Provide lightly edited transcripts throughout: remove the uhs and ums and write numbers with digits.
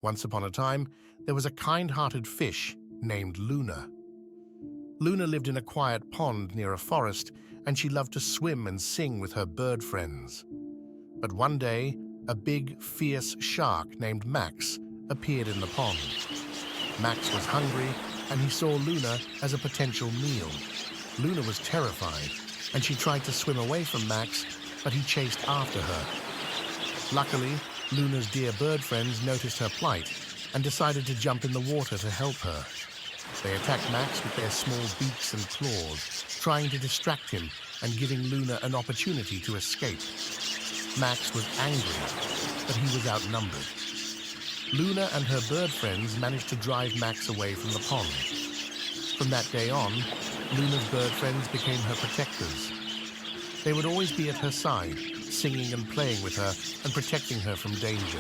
Once upon a time, there was a kind-hearted fish named Luna. Luna lived in a quiet pond near a forest, and she loved to swim and sing with her bird friends. But one day, a big, fierce shark named Max appeared in the pond. Max was hungry, and he saw Luna as a potential meal. Luna was terrified, and she tried to swim away from Max, but he chased after her. Luckily, Luna's dear bird friends noticed her plight and decided to jump in the water to help her. They attacked Max with their small beaks and claws, trying to distract him and giving Luna an opportunity to escape. Max was angry, but he was outnumbered. Luna and her bird friends managed to drive Max away from the pond. From that day on, Luna's bird friends became her protectors. They would always be at her side, singing and playing with her and protecting her from danger.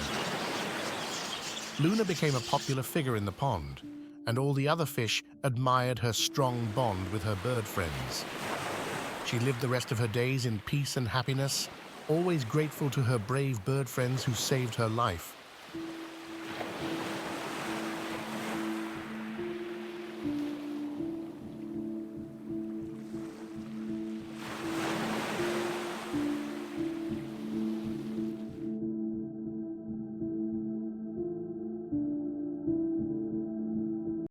Luna became a popular figure in the pond, and all the other fish admired her strong bond with her bird friends. She lived the rest of her days in peace and happiness, always grateful to her brave bird friends who saved her life